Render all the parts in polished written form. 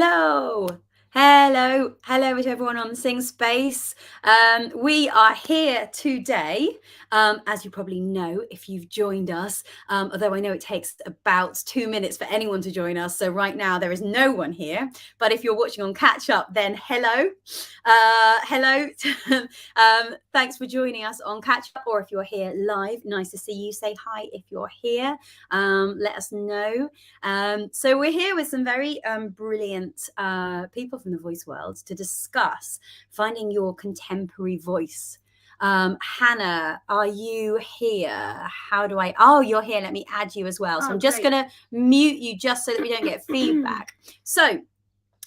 Hello. Hello to everyone on Sing Space. We are here today, as you probably know if you've joined us, although I know it takes about 2 minutes for anyone to join us. So right now there is no one here, but if you're watching on catch up, then hello. Hello. Thanks for joining us on catch up, or if you're here live, nice to see you. Say hi if you're here. Let us know. So we're here with some very brilliant people from the voice world to discuss finding your contemporary voice. Hannah, are you here? How do I? Oh, you're here. Let me add you as well. So I'm just going to mute you just so that we don't get feedback. So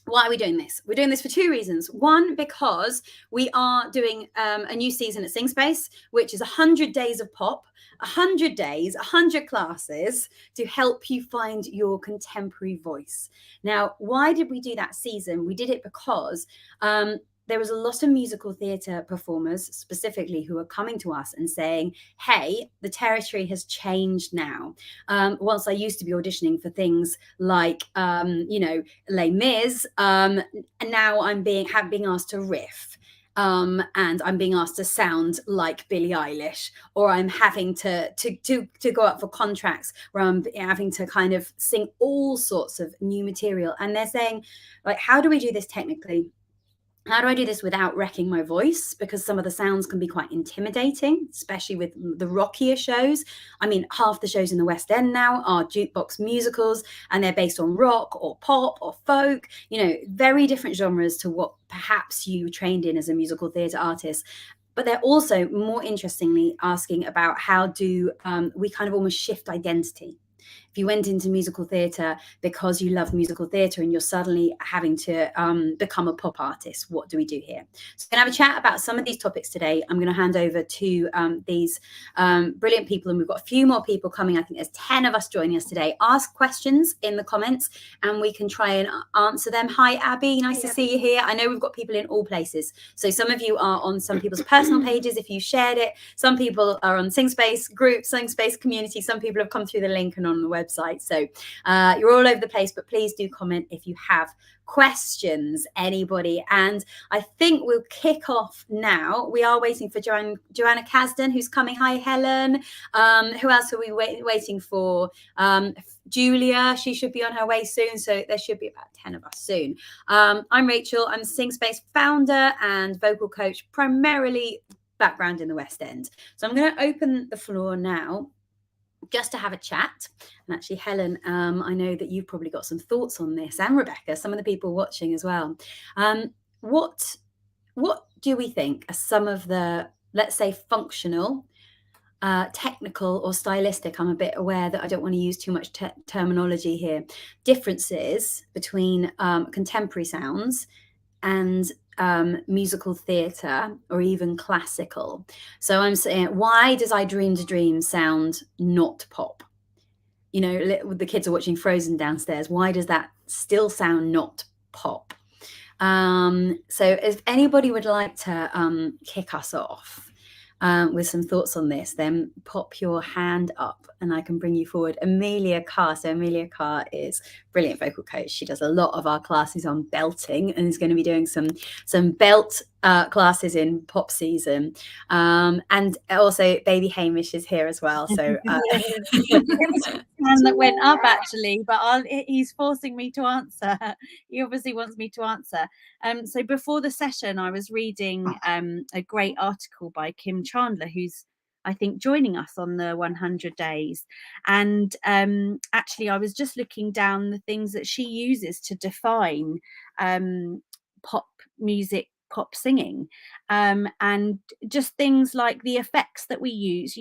why are we doing this? We're doing this for two reasons. One, because we are doing a new season at Sing Space, which is 100 days of pop, 100 days, 100 classes to help you find your contemporary voice. Now, why did we do that season? We did it because there was a lot of musical theatre performers specifically who are coming to us and saying, hey, the territory has changed now. Whilst I used to be auditioning for things like, Les Mis, and now I'm being asked to riff. And I'm being asked to sound like Billie Eilish, or I'm having to go up for contracts where I'm having to kind of sing all sorts of new material. And they're saying, like, how do we do this technically? How do I do this without wrecking my voice? Because some of the sounds can be quite intimidating, especially with the rockier shows. I mean, half the shows in the West End now are jukebox musicals, and they're based on rock or pop or folk, very different genres to what perhaps you trained in as a musical theatre artist. But they're also, more interestingly, asking about how do we kind of almost shift identity. If you went into musical theatre because you love musical theatre and you're suddenly having to become a pop artist, what do we do here? So we're going to have a chat about some of these topics today. I'm going to hand over to these brilliant people, and we've got a few more people coming. I think there's 10 of us joining us today. Ask questions in the comments and we can try and answer them. Hi, Abby. Nice to see you here. I know we've got people in all places. So some of you are on some people's personal pages if you shared it. Some people are on Sing Space group, Sing Space community. Some people have come through the link and on the website. So you're all over the place, but please do comment if you have questions, anybody. And I think we'll kick off now. We are waiting for Joanna Kasdan, who's coming. Hi, Helen. Who else are we waiting for? Julia, she should be on her way soon. So there should be about 10 of us soon. I'm Rachel. I'm Sing Space founder and vocal coach, primarily background in the West End. So I'm going to open the floor now just to have a chat. And actually, Helen, I know that you've probably got some thoughts on this, and Rebecca, some of the people watching as well. What do we think are some of the, let's say, functional, technical or stylistic, I'm a bit aware that I don't want to use too much terminology here, differences between contemporary sounds and musical theatre or even classical? So I'm saying, why does I Dreamed a Dream sound not pop? The kids are watching Frozen downstairs. Why does that still sound not pop? So if anybody would like to kick us off with some thoughts on this, then pop your hand up and I can bring you forward. Amelia Carr. So Amelia Carr is brilliant vocal coach. She does a lot of our classes on belting and is going to be doing some belt classes in pop season. And also baby Hamish is here as well. So that went up actually, but he's forcing me to answer. He obviously wants me to answer. So before the session, I was reading a great article by Kim Chandler, who's I think joining us on the 100 days. And actually, I was just looking down the things that she uses to define pop music, pop singing, and just things like the effects that we use,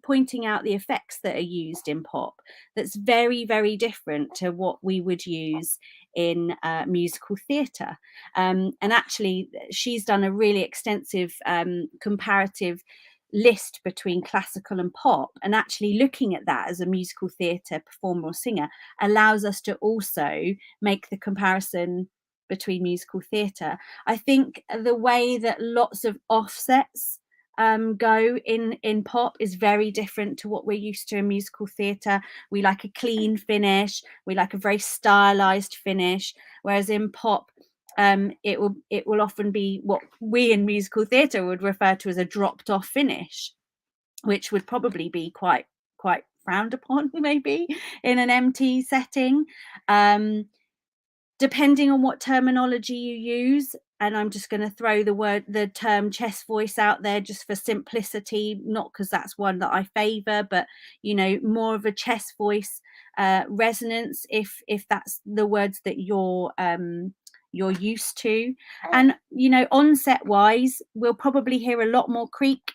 pointing out the effects that are used in pop. That's very, very different to what we would use in musical theatre. And actually, she's done a really extensive comparative list between classical and pop, and actually looking at that as a musical theatre performer or singer allows us to also make the comparison between musical theatre. I think the way that lots of offsets go in pop is very different to what we're used to in musical theatre. We like a clean finish, we like a very stylized finish, whereas in pop it will often be what we in musical theatre would refer to as a dropped off finish, which would probably be quite frowned upon maybe in an MT setting, depending on what terminology you use. And I'm just going to throw the term chest voice out there just for simplicity, not because that's one that I favor, but more of a chest voice resonance, if that's the words that you're used to. And onset wise, we'll probably hear a lot more creak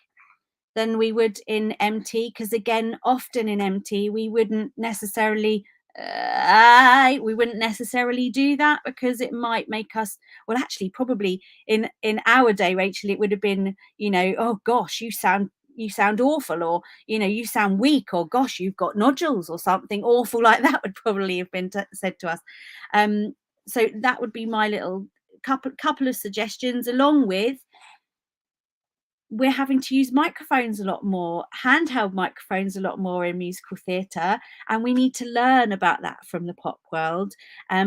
than we would in MT, because again, often in MT we wouldn't necessarily do that, because it might make us, well, actually probably in our day, Rachel, it would have been oh gosh, you sound awful, or you sound weak, or gosh, you've got nodules, or something awful like that would probably have been said to us. So that would be my little couple of suggestions, along with we're having to use microphones a lot more, handheld microphones a lot more in musical theatre, and we need to learn about that from the pop world,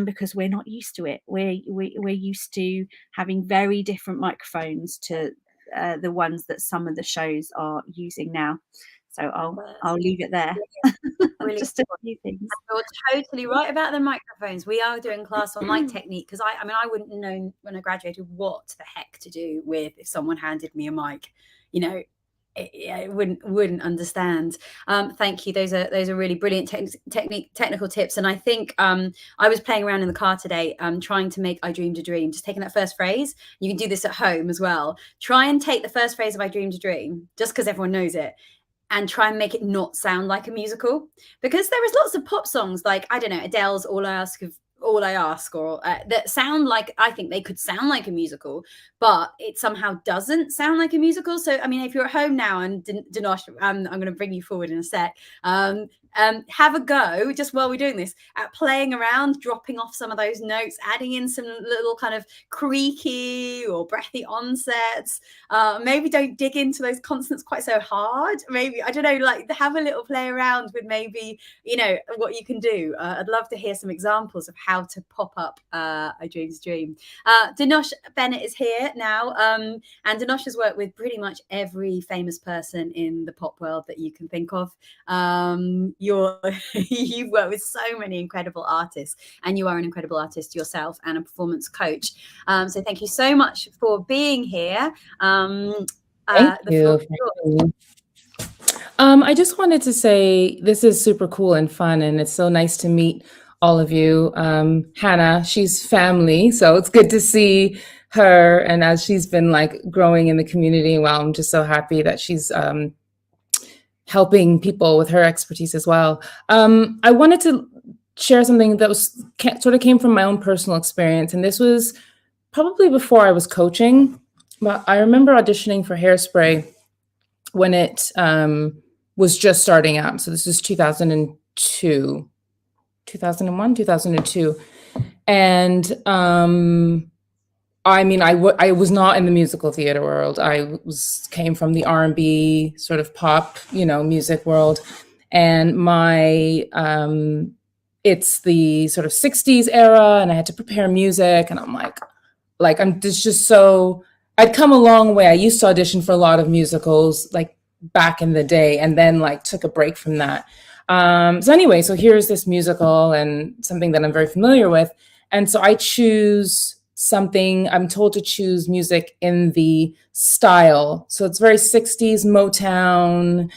because we're not used to it. We're used to having very different microphones to the ones that some of the shows are using now. So I'll leave it there. Really Just a few things. You're totally right about the microphones. We are doing class on mic technique, because I wouldn't know when I graduated what the heck to do with if someone handed me a mic. I wouldn't understand. Thank you. Those are really brilliant technical tips. And I think I was playing around in the car today, trying to make "I Dreamed a Dream," just taking that first phrase. You can do this at home as well. Try and take the first phrase of "I Dreamed a Dream," just because everyone knows it, and try and make it not sound like a musical, because there is lots of pop songs, like, I don't know, Adele's "All I Ask," or that sound like, I think they could sound like a musical, but it somehow doesn't sound like a musical. So, I mean, if you're at home now, and Dinosh, I'm going to bring you forward in a sec, have a go, just while we're doing this, at playing around, dropping off some of those notes, adding in some little kind of creaky or breathy onsets. Maybe don't dig into those consonants quite so hard. Maybe, I don't know, like, have a little play around with maybe, what you can do. I'd love to hear some examples of how to pop up "A Dream's Dream." Dinosh Bennett is here now, and Dinosh has worked with pretty much every famous person in the pop world that you can think of. You've worked with so many incredible artists, and you are an incredible artist yourself and a performance coach. So thank you so much for being here. Thank you. I just wanted to say this is super cool and fun, and it's so nice to meet all of you. Hannah, she's family, so it's good to see her, and as she's been growing in the community, well, I'm just so happy that she's helping people with her expertise as well. I wanted to share something that sort of came from my own personal experience, and this was probably before I was coaching, but I remember auditioning for Hairspray when it was just starting out. So this is 2002, 2001, 2002. And I was not in the musical theater world. I came from the R&B sort of pop, music world. And it's the sort of 60s era, and I had to prepare music, and I'm I'm just so, I'd come a long way. I used to audition for a lot of musicals back in the day, and then took a break from that. So anyway, so here's this musical and something that I'm very familiar with. And so I choose something, I'm told to choose music in the style. So it's very 60s Motown,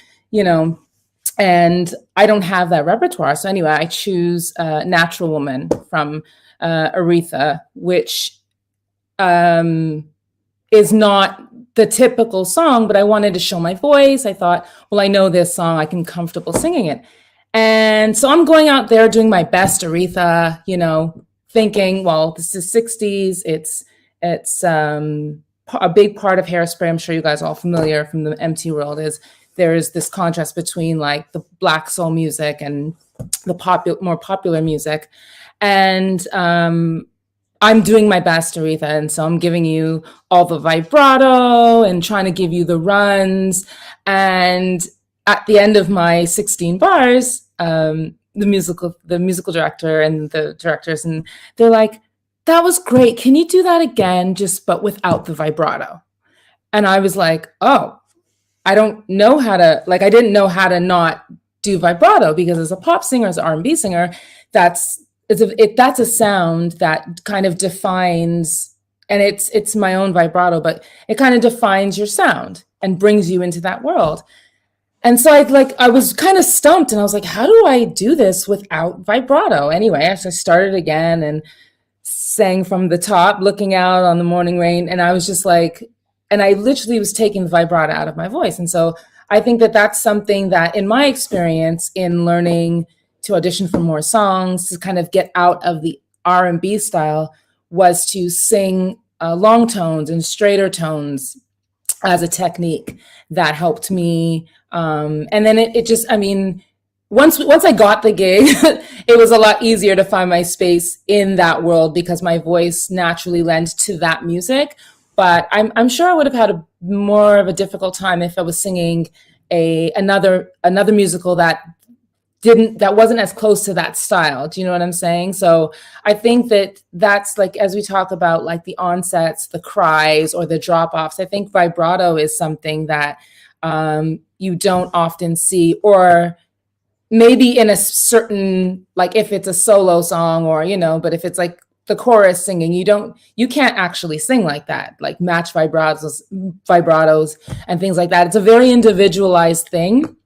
and I don't have that repertoire. So anyway, I choose Natural Woman from Aretha, which is not the typical song, but I wanted to show my voice. I thought, well, I know this song, I can comfortable singing it. And so I'm going out there doing my best Aretha, thinking, well, this is 60s. It's a big part of Hairspray. I'm sure you guys are all familiar from the MT world, is there is this contrast between the black soul music and the more popular music. And I'm doing my best, Aretha, and so I'm giving you all the vibrato and trying to give you the runs. And at the end of my 16 bars, the musical director and the directors, and they're like, "That was great. Can you do that again, just but without the vibrato?" And I was like, "Oh, I don't know how to, like, I didn't know how to not do vibrato, because as a pop singer, as an R&B singer, that's a sound that kind of defines, and it's my own vibrato, but it kind of defines your sound and brings you into that world." And so I was kind of stumped, and I was like, how do I do this without vibrato? Anyway, so I started again and sang from the top, looking out on the morning rain. And I was just like, and I literally was taking the vibrato out of my voice. And so I think that that's something that, in my experience in learning to audition for more songs, to kind of get out of the R&B style, was to sing long tones and straighter tones as a technique that helped me. And then it just, I mean, once I got the gig, it was a lot easier to find my space in that world, because my voice naturally lent to that music. But I'm sure I would have had more of a difficult time if I was singing another musical that wasn't as close to that style. Do you know what I'm saying? So I think that's like, as we talk about like the onsets, the cries, or the drop offs, I think vibrato is something that you don't often see, or maybe in a certain, like if it's a solo song, or, but if it's like the chorus singing, you can't actually sing like that, like match vibratos and things like that. It's a very individualized thing.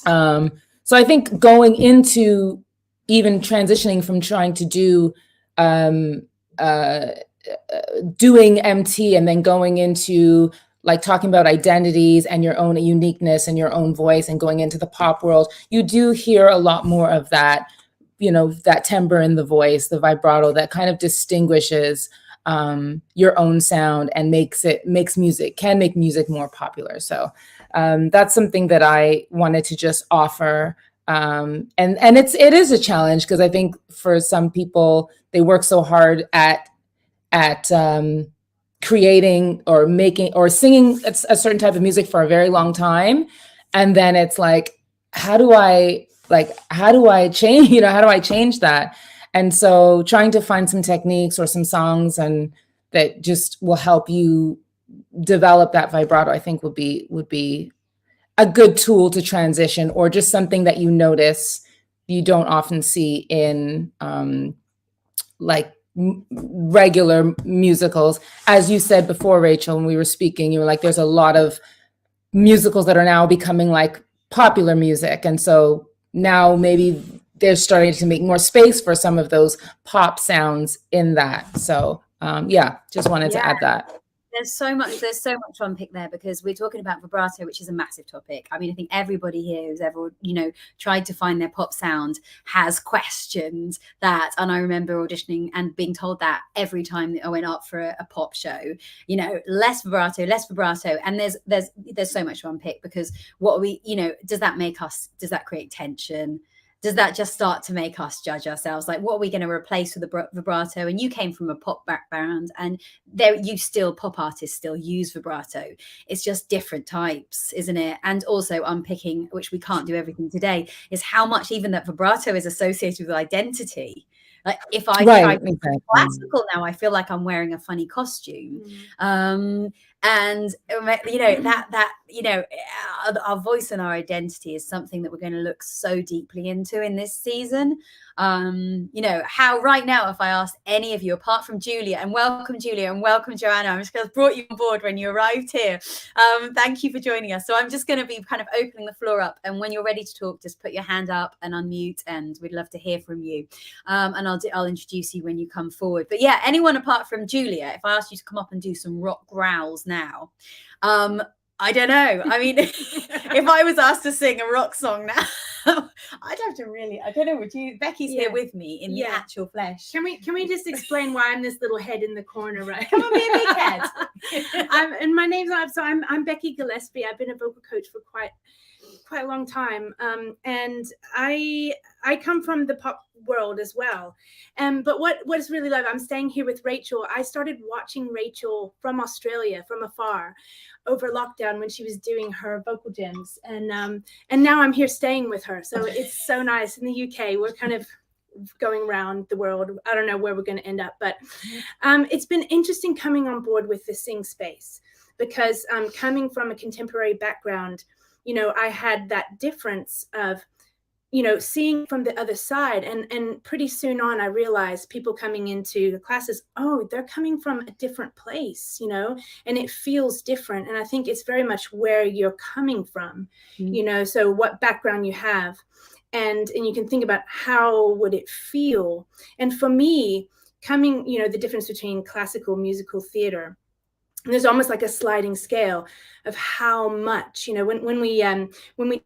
So I think going into even transitioning from trying to do doing MT, and then going into like talking about identities and your own uniqueness and your own voice, and going into the pop world, you do hear a lot more of that, that timbre in the voice, the vibrato that kind of distinguishes your own sound and can make music more popular. So that's something that I wanted to just offer. And it is a challenge, because I think for some people, they work so hard at creating or making or singing a certain type of music for a very long time. And then it's like, how do I change, how do I change that? And so trying to find some techniques or some songs and that just will help you develop that vibrato, I think would be a good tool to transition, or just something that you notice you don't often see in like regular musicals. As you said before, Rachel, when we were speaking, you were like, there's a lot of musicals that are now becoming like popular music. And so now maybe they're starting to make more space for some of those pop sounds in that. So just wanted to add that. There's so much to unpick there, because we're talking about vibrato, which is a massive topic. I mean, I think everybody here who's ever, tried to find their pop sound has questioned that. And I remember auditioning and being told that every time that I went up for a pop show, less vibrato. And there's so much to unpick, because what we, does that create tension? Does that just start to make us judge ourselves? Like, what are we going to replace with the vibrato? And you came from a pop background, and pop artists still use vibrato. It's just different types, isn't it? And also unpicking, which we can't do everything today, is how much even that vibrato is associated with identity. Like, if I try classical now, I feel like I'm wearing a funny costume. And our voice and our identity is something that we're going to look so deeply into in this season. How right now, if I asked any of you, apart from Julia, and welcome Joanna, I'm just going to brought you on board when you arrived here. Thank you for joining us. So I'm just going to be kind of opening the floor up, and when you're ready to talk, just put your hand up and unmute, and we'd love to hear from you. And I'll introduce you when you come forward. But yeah, anyone apart from Julia, if I asked you to come up and do some rock growls now, I don't know. I mean, if I was asked to sing a rock song now, I'd have to really, I don't know, would you? Becky's here with me in the actual flesh. Can we just explain why I'm this little head in the corner, right? Come on, be a big head. And my name's, so I'm Becky Gillespie. I've been a vocal coach for quite a long time, and I come from the pop world as well. But what is really like, I'm staying here with Rachel. I started watching Rachel from Australia from afar over lockdown when she was doing her vocal jams, and now I'm here staying with her. So it's so nice. In the UK, we're kind of going around the world. I don't know where we're going to end up, but it's been interesting coming on board with the Sing Space, because coming from a contemporary background, you know, I had that difference of, you know, seeing from the other side, and pretty soon on I realized people coming into the classes, oh, they're coming from a different place, you know, and it feels different. And I think it's very much where you're coming from, you know, so what background you have, and you can think about how would it feel. And for me, coming, you know, the difference between classical musical theater, there's almost like a sliding scale of how much, you know, when we did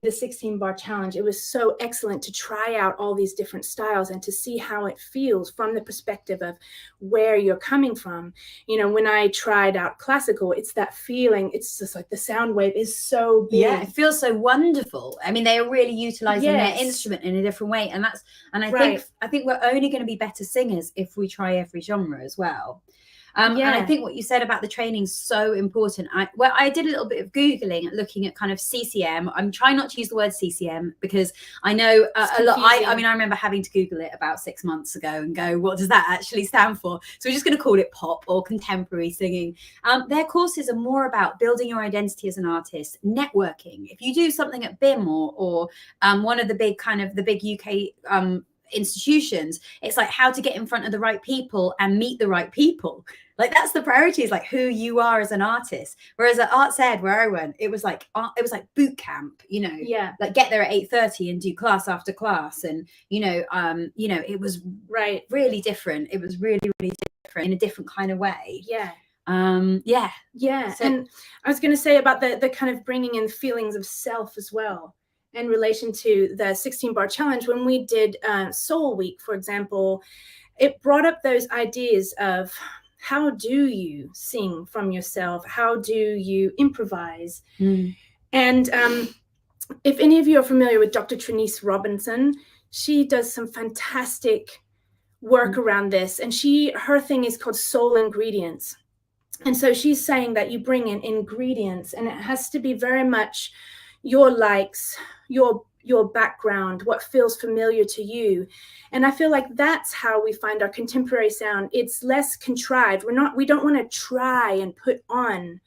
the 16-bar challenge, it was so excellent to try out all these different styles and to see how it feels from the perspective of where you're coming from. You know, when I tried out classical, it's that feeling, it's just like the sound wave is so big. Yeah, it feels so wonderful. I mean, they are really utilizing their instrument in a different way, and I think we're only going to be better singers if we try every genre as well. And I think what you said about the training is so important. I did a little bit of Googling, looking at kind of CCM. I'm trying not to use the word CCM because I know a lot. I mean, I remember having to Google it about 6 months ago and go, what does that actually stand for? So we're just going to call it pop or contemporary singing. Their courses are more about building your identity as an artist, networking. If you do something at BIM or one of the big UK institutions, it's like how to get in front of the right people and meet the right people. Like that's the priority, is like who you are as an artist. Whereas at Arts Ed, where I went, it was like boot camp, you know, like get there at 8:30 and do class after class, and you know, it was really different. It was really different in a different kind of way. So, and I was going to say about the kind of bringing in feelings of self as well in relation to the 16-bar challenge. When we did Soul Week, for example, it brought up those ideas of how do you sing from yourself? How do you improvise? And if any of you are familiar with Dr. Trinice Robinson, she does some fantastic work around this. And her thing is called Soul Ingredients. And so she's saying that you bring in ingredients, and it has to be very much your likes, your background, what feels familiar to you. And I feel like that's how we find our contemporary sound. It's less contrived. We don't want to try and put on.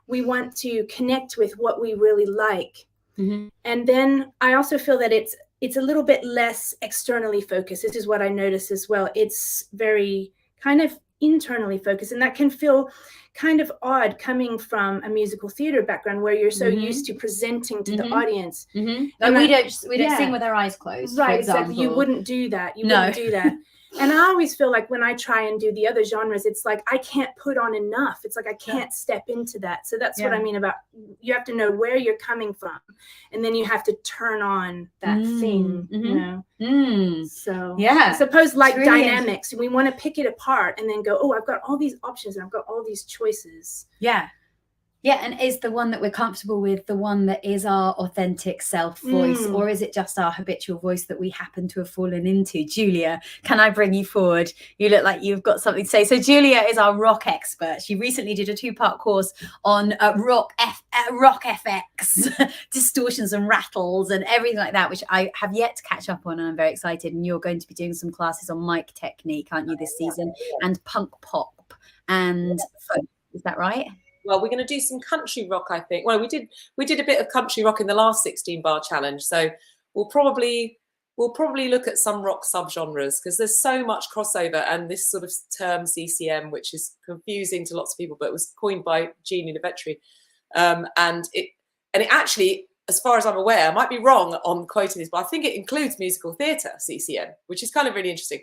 We want to connect with what we really like. And then I also feel that it's a little bit less externally focused. This is what I notice as well. It's very kind of internally focused, and that can feel kind of odd coming from a musical theater background where you're so used to presenting to the audience. Like we don't sing with our eyes closed, right? For example. Exactly. You wouldn't do that. Wouldn't do that. And I always feel like when I try and do the other genres, it's like I can't put on enough. It's like I can't step into that. So that's what I mean about, you have to know where you're coming from, and then you have to turn on that thing, you know. So I suppose like really dynamics, we want to pick it apart and then go, oh, I've got all these options and I've got all these choices. And is the one that we're comfortable with the one that is our authentic self voice, or is it just our habitual voice that we happen to have fallen into? Julia, can I bring you forward? You look like you've got something to say. So Julia is our rock expert. She recently did a 2-part course on rock FX, distortions and rattles and everything like that, which I have yet to catch up on, and I'm very excited. And you're going to be doing some classes on mic technique, aren't you, this season? And punk pop and folk. Is that right? Well, we're going to do some country rock, I think. Well, we did a bit of country rock in the last 16-bar challenge, so we'll probably look at some rock subgenres, because there's so much crossover. And this sort of term CCM, which is confusing to lots of people, but it was coined by Jeannie Levetri, and it actually, as far as I'm aware, I might be wrong on quoting this, but I think it includes musical theatre CCM, which is kind of really interesting.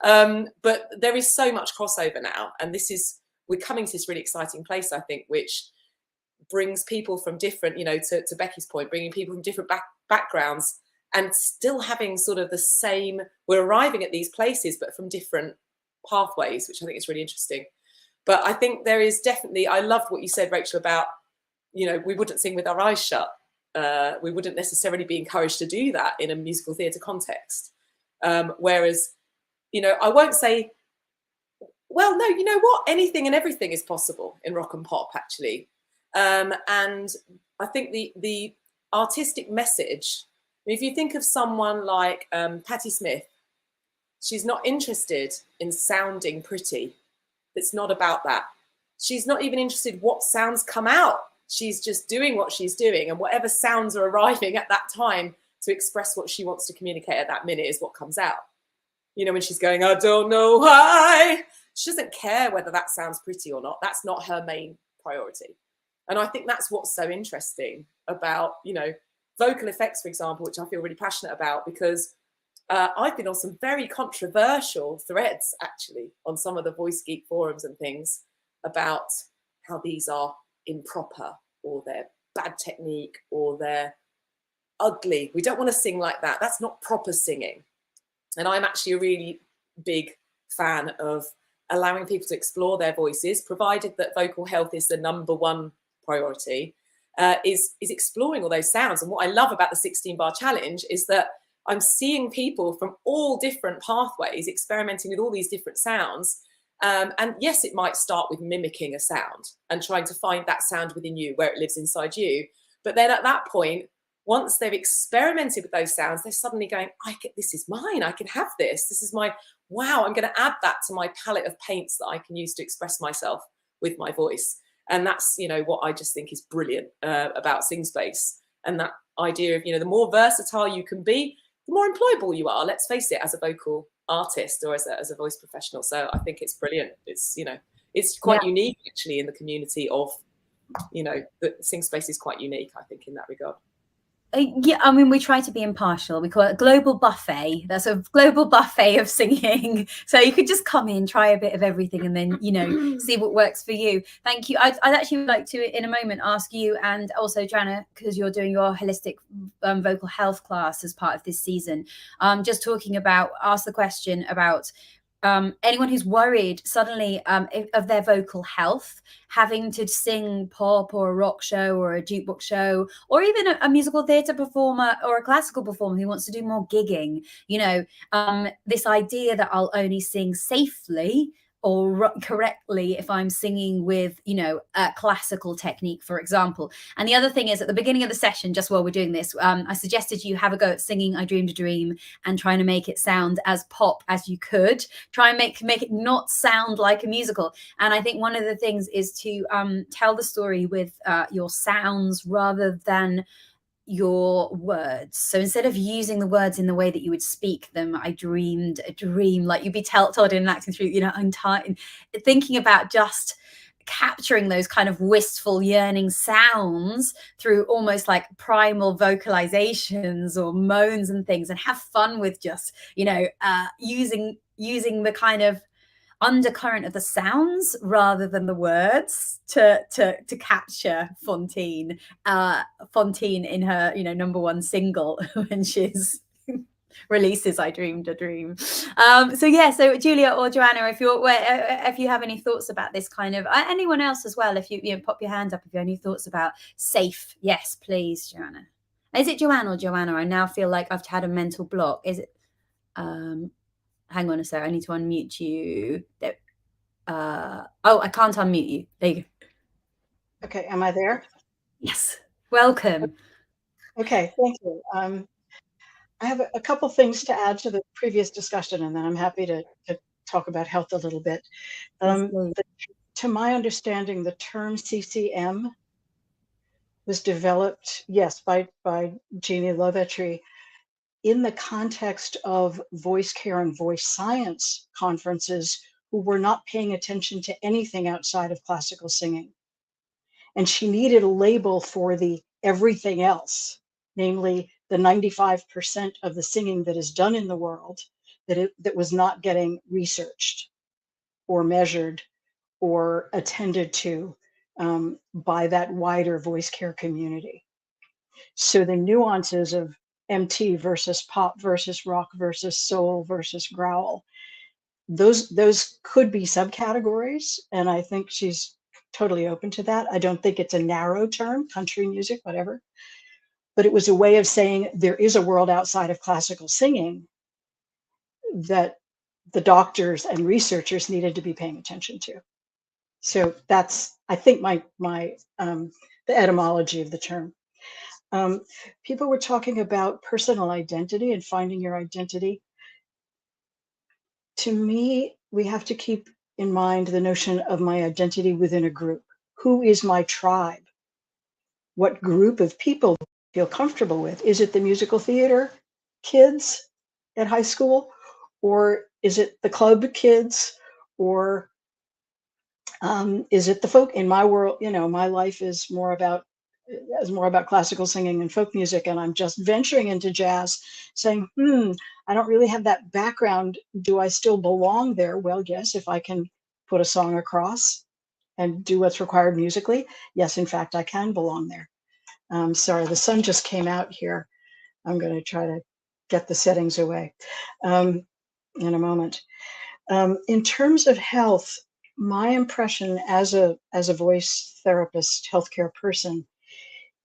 But there is so much crossover now, and we're coming to this really exciting place, I think, which brings people from different, you know, to Becky's point, bringing people from different backgrounds and still having sort of the same, we're arriving at these places, but from different pathways, which I think is really interesting. But I think there is definitely, I loved what you said, Rachel, about, you know, we wouldn't sing with our eyes shut. we wouldn't necessarily be encouraged to do that in a musical theatre context. Whereas, you know, I won't say, well, no, you know what? Anything and everything is possible in rock and pop, actually. And I think the artistic message, if you think of someone like Patti Smith, she's not interested in sounding pretty. It's not about that. She's not even interested what sounds come out. She's just doing what she's doing, and whatever sounds are arriving at that time to express what she wants to communicate at that minute is what comes out. You know, when she's going, I don't know why, she doesn't care whether that sounds pretty or not. That's not her main priority. And I think that's what's so interesting about, you know, vocal effects, for example, which I feel really passionate about, because I've been on some very controversial threads, actually, on some of the Voice Geek forums and things about how these are improper, or they're bad technique, or they're ugly. We don't want to sing like that. That's not proper singing. And I'm actually a really big fan of allowing people to explore their voices, provided that vocal health is the #1 priority, is exploring all those sounds. And what I love about the 16-bar challenge is that I'm seeing people from all different pathways experimenting with all these different sounds. And yes, it might start with mimicking a sound and trying to find that sound within you, where it lives inside you. But then at that point, once they've experimented with those sounds, they're suddenly going, this is mine. I can have this. This is my, wow, I'm going to add that to my palette of paints that I can use to express myself with my voice. And that's, you know, what I just think is brilliant about Sing Space. And that idea of, you know, the more versatile you can be, the more employable you are, let's face it, as a vocal artist or as a voice professional. So I think it's brilliant. It's, you know, it's quite unique actually in the community of, you know, the Sing Space is quite unique, I think, in that regard. Yeah, I mean, we try to be impartial. We call it a global buffet. That's a global buffet of singing. So you could just come in, try a bit of everything, and then, you know, see what works for you. Thank you. I'd actually like to, in a moment, ask you, and also Joanna, because you're doing your holistic vocal health class as part of this season, just talking about, ask the question about anyone who's worried suddenly of their vocal health, having to sing pop or a rock show or a jukebox show, or even a musical theatre performer or a classical performer who wants to do more gigging, you know, this idea that I'll only sing safely or correctly if I'm singing with, you know, a classical technique, for example. And the other thing is, at the beginning of the session, just while we're doing this, I suggested you have a go at singing I Dreamed a Dream and trying to make it sound as pop as you could. Try and make it not sound like a musical. And I think one of the things is to tell the story with your sounds rather than your words. So instead of using the words in the way that you would speak them, I dreamed a dream, like you'd be told in acting through, you know, thinking about just capturing those kind of wistful, yearning sounds through almost like primal vocalizations or moans and things, and have fun with just, you know, using the kind of undercurrent of the sounds rather than the words to capture Fontaine in her, you know, #1 single when she's releases I Dreamed a Dream. So yeah, so Julia or Joanna, if you have any thoughts about this kind of, anyone else as well, if you know, pop your hand up if you have any thoughts about safe. Yes, please, Joanna. Is it Joanna or Joanna? I now feel like I've had a mental block. Is it hang on a sec, I need to unmute you. Oh, I can't unmute you. There you go. Okay, am I there? Yes, welcome. Okay, thank you. I have a couple things to add to the previous discussion, and then I'm happy to talk about health a little bit. To my understanding, the term CCM was developed, yes, by Jeannie Lovetry in the context of voice care and voice science conferences who were not paying attention to anything outside of classical singing. And she needed a label for the everything else, namely the 95% of the singing that is done in the world that was not getting researched or measured or attended to by that wider voice care community. So the nuances of MT versus pop versus rock versus soul versus growl, those could be subcategories, and I think she's totally open to that. I don't think it's a narrow term, country music, whatever. but it was a way of saying there is a world outside of classical singing that the doctors and researchers needed to be paying attention to. So that's, I think, the etymology of the term. People were talking about personal identity and finding your identity. To me, we have to keep in mind the notion of my identity within a group. Who is my tribe? What group of people do I feel comfortable with? Is it the musical theater kids at high school? Or is it the club kids? Or is it the folk? In my world, my life is more about classical singing and folk music, and I'm just venturing into jazz, saying, I don't really have that background. Do I still belong there? Well, yes, if I can put a song across and do what's required musically, yes, in fact, I can belong there. Sorry, the sun just came out here. I'm going to try to get the settings away in a moment. In terms of health, my impression as a voice therapist, healthcare person,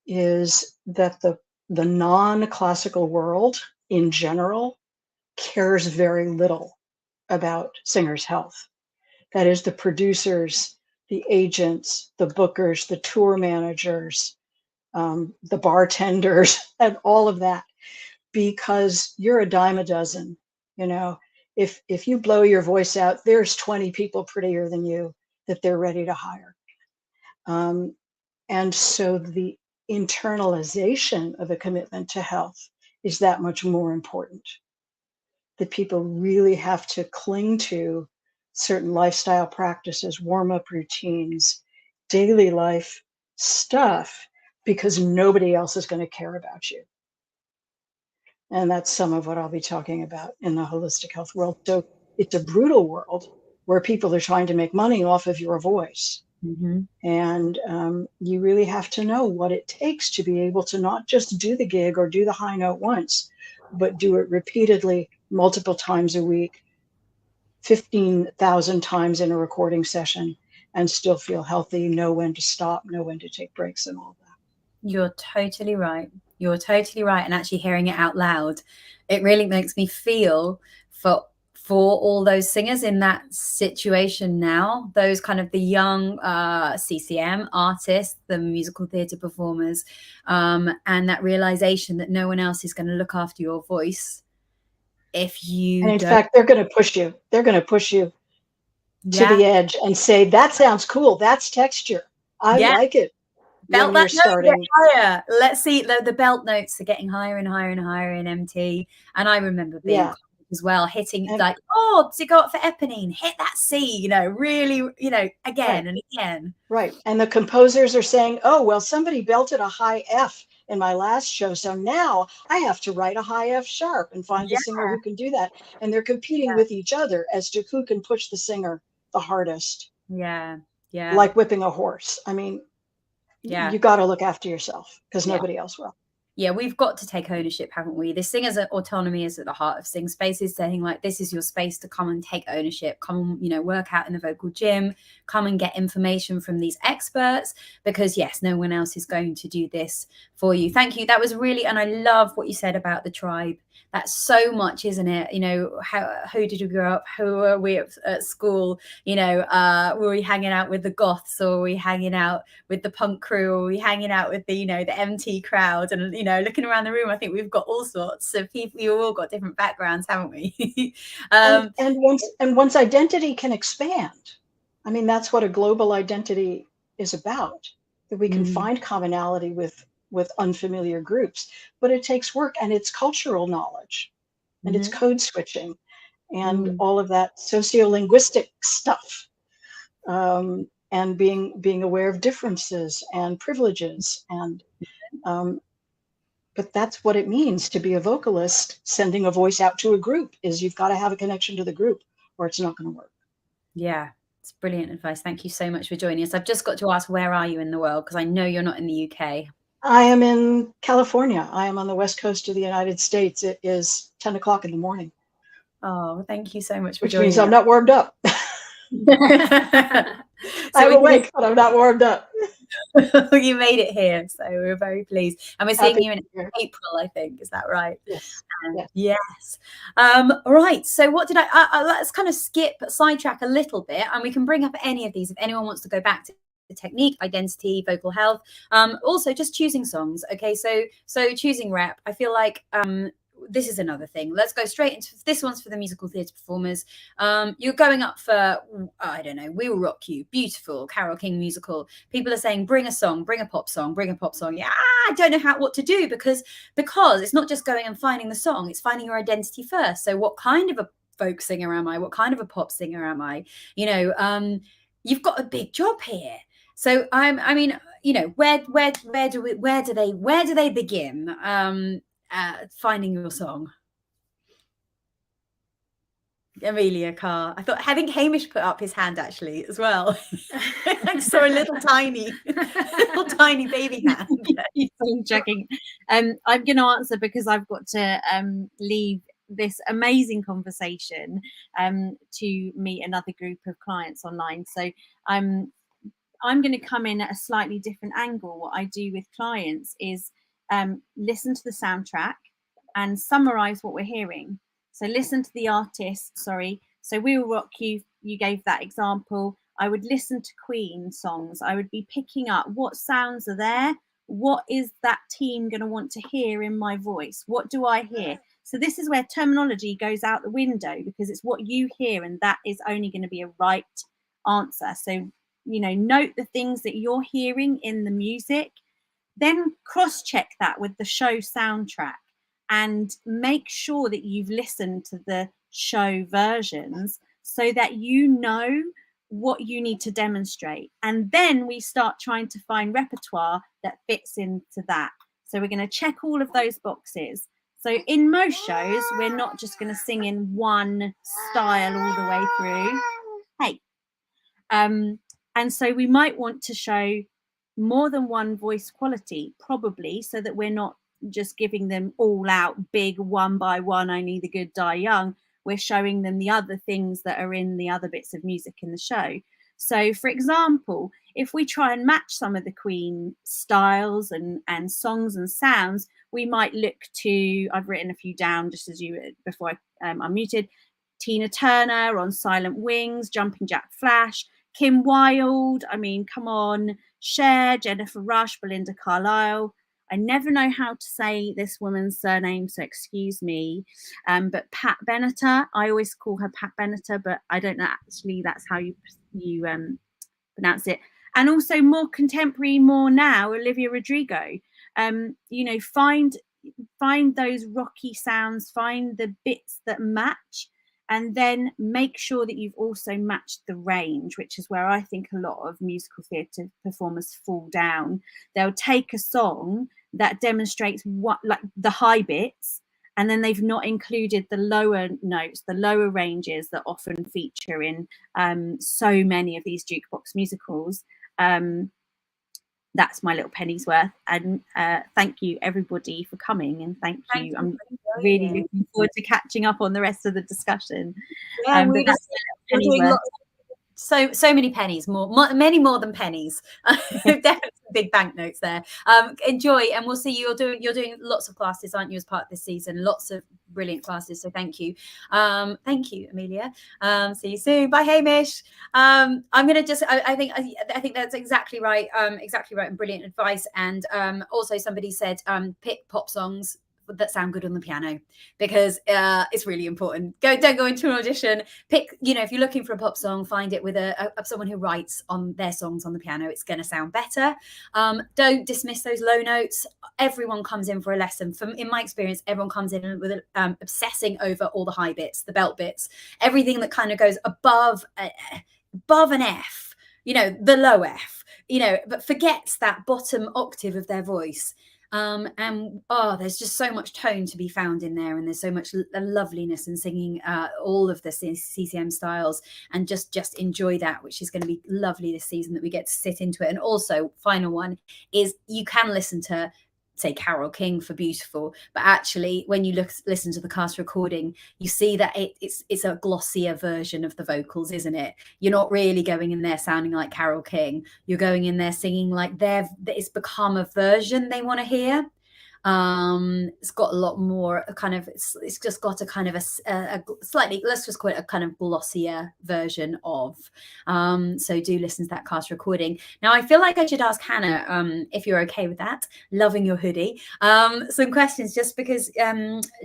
is that the non-classical world in general cares very little about singers' health. That is, the producers, the agents, the bookers, the tour managers, the bartenders, and all of that, because you're a dime a dozen. If you blow your voice out, there's 20 people prettier than you that they're ready to hire. And so the internalization of a commitment to health is that much more important. That people really have to cling to certain lifestyle practices, warm-up routines, daily life stuff, because nobody else is going to care about you. And that's some of what I'll be talking about in the holistic health world. So it's a brutal world where people are trying to make money off of your voice. Mm-hmm. And you really have to know what it takes to be able to not just do the gig or do the high note once, but do it repeatedly, multiple times a week, 15,000 times in a recording session, and still feel healthy, know when to stop, know when to take breaks and all that. You're totally right. You're totally right. And actually hearing it out loud, it really makes me feel for all those singers in that situation now, those kind of the young CCM artists, the musical theatre performers, and that realization that no one else is going to look after your voice if you and in fact, they're going to push you. They're going to push you to the edge and say, that sounds cool. That's texture. I like it. Belt that note, get higher. Let's see, the belt notes are getting higher and higher and higher in MT. And I remember being as well, hitting like, to go up for Eponine, hit that C, really, again and again. Right. And the composers are saying, oh, well, somebody belted a high F in my last show, so now I have to write a high F sharp and find the singer who can do that. And they're competing with each other as to who can push the singer the hardest. Yeah. Like whipping a horse. I mean, you got to look after yourself because nobody else will. Yeah, we've got to take ownership, haven't we? The singer's autonomy is at the heart of Sing Spaces, saying like, this is your space to come and take ownership, come, work out in the vocal gym, come and get information from these experts, because yes, no one else is going to do this for you. Thank you. That was really, and I love what you said about the tribe. That's so much, isn't it? Who did you grow up? Who were we at school? Were we hanging out with the goths, or were we hanging out with the punk crew, or were we hanging out with the, the MT crowd? And, looking around the room, I think we've got all sorts of people. You've all got different backgrounds, haven't we? And once identity can expand, I mean, that's what a global identity is about, that we can find commonality with unfamiliar groups, but it takes work, and it's cultural knowledge, and it's code switching, and all of that sociolinguistic stuff, and being aware of differences and privileges, and but that's what it means to be a vocalist. Sending a voice out to a group is you've got to have a connection to the group, or it's not going to work. Yeah. It's brilliant advice. Thank you so much for joining us. I've just got to ask, where are you in the world? Because I know you're not in the UK. I am in California. I am on the west coast of the United States. It is 10 o'clock in the morning. Oh, thank you so much for Which joining means us. I'm not warmed up. I'm awake, but I'm not warmed up. You made it here, so we're very pleased, and we're seeing Happy you in to be here. April, I think. Is that right? Yes. Yes. Yes. All right. So what did let's kind of sidetrack a little bit, and we can bring up any of these if anyone wants to go back to the technique, identity, vocal health. Also just choosing songs. Okay. So choosing rep. I feel like this is another thing. Let's go straight into this. One's for the musical theatre performers. You're going up for, I don't know, We Will Rock You, beautiful, Carole King musical. People are saying, bring a song, bring a pop song, bring a pop song. Yeah, I don't know what to do because it's not just going and finding the song, it's finding your identity first. So what kind of a folk singer am I? What kind of a pop singer am I? You know, you've got a big job here. So I mean, you know, where do they begin? Finding your song. Amelia Carr. I think Hamish put up his hand actually as well. I saw a little tiny baby hand. I'm joking. I'm going to answer because I've got to leave this amazing conversation to meet another group of clients online. So I'm going to come in at a slightly different angle. What I do with clients is listen to the soundtrack and summarize what we're hearing. So listen to the artist, so We Will Rock You, you gave that example. I would listen to Queen songs. I would be picking up what sounds are there. What is that team going to want to hear in my voice? What do I hear? So this is where terminology goes out the window because it's what you hear and that is only going to be a right answer. So, you know, note the things that you're hearing in the music, then cross-check that with the show soundtrack and make sure that you've listened to the show versions so that you know what you need to demonstrate. And then we start trying to find repertoire that fits into that. So we're going to check all of those boxes. So in most shows, we're not just going to sing in one style all the way through. Hey. And so we might want to show more than one voice quality, probably, so that we're not just giving them all out big one by one, only the good die young. We're showing them the other things that are in the other bits of music in the show. So, for example, if we try and match some of the Queen styles and songs and sounds, we might look to, I've written a few down just as you, before I unmuted, Tina Turner on Silent Wings, Jumping Jack Flash, Kim Wilde, I mean, come on, Cher, Jennifer Rush, Belinda Carlisle. I never know how to say this woman's surname, so excuse me. But Pat Benatar, I always call her Pat Benatar, but I don't know actually that's how you pronounce it. And also more contemporary, more now, Olivia Rodrigo. You know, find those rocky sounds, find the bits that match, and then make sure that you've also matched the range, which is where I think a lot of musical theatre performers fall down. They'll take a song that demonstrates what, like the high bits, and then they've not included the lower notes, the lower ranges that often feature in so many of these jukebox musicals. That's my little penny's worth. And thank you everybody for coming, and thank you. I'm really looking forward to catching up on the rest of the discussion. Yeah, we're doing so many pennies, many more than pennies. Definitely big banknotes there. Enjoy, and we'll see you. You're doing lots of classes, aren't you, as part of this season? Lots of brilliant classes. So thank you, Amelia. See you soon. Bye, Hamish. I'm gonna just. I think that's exactly right. Exactly right, and brilliant advice. And also somebody said pick pop songs that sound good on the piano, because it's really important. Don't go into an audition. Pick, you know, if you're looking for a pop song, find it with someone who writes on their songs on the piano. It's going to sound better. Don't dismiss those low notes. Everyone comes in for a lesson. In my experience, everyone comes in with obsessing over all the high bits, the belt bits, everything that kind of goes above an F, you know, the low F, you know, but forgets that bottom octave of their voice. There's just so much tone to be found in there, and there's so much loveliness in singing all of the CCM styles, and just enjoy that, which is going to be lovely this season, that we get to sit into it. And also, final one is, you can listen to say Carole King for Beautiful, but actually when you listen to the cast recording, you see that it's a glossier version of the vocals, isn't it? You're not really going in there sounding like Carole King. You're going in there singing like it's become a version they want to hear. It's got a lot more kind of, it's just got a kind of a slightly, let's just call it a kind of glossier version of. So do listen to that cast recording. Now I feel like I should ask Hannah, if you're okay with that, loving your hoodie, some questions, just because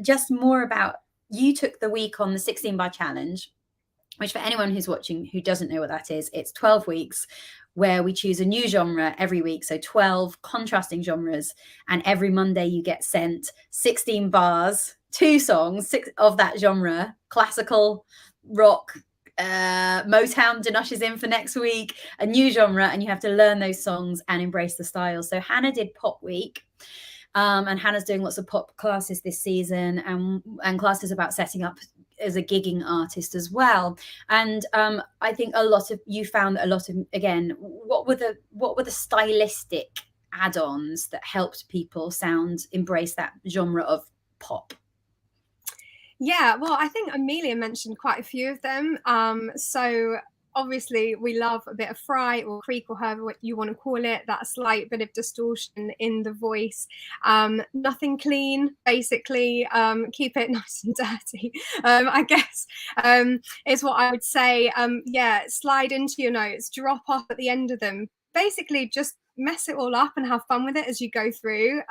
just more about, you took the week on the 16 bar challenge, which for anyone who's watching who doesn't know what that is, it's 12 weeks where we choose a new genre every week. So 12 contrasting genres. And every Monday you get sent 16 bars, 2 songs, 6 of that genre, classical, rock, Motown. Dinesh is in for next week, a new genre, and you have to learn those songs and embrace the style. So Hannah did Pop Week. And Hannah's doing lots of pop classes this season, and classes about setting up as a gigging artist as well. And I think you found a lot of, again, what were the stylistic add-ons that helped people embrace that genre of pop? Yeah, well, I think Amelia mentioned quite a few of them. So obviously we love a bit of fry or creak, or however you want to call it, that slight bit of distortion in the voice. Nothing clean, basically. Keep it nice and dirty, I guess, is what I would say. Yeah, slide into your notes, drop off at the end of them, basically just mess it all up and have fun with it as you go through.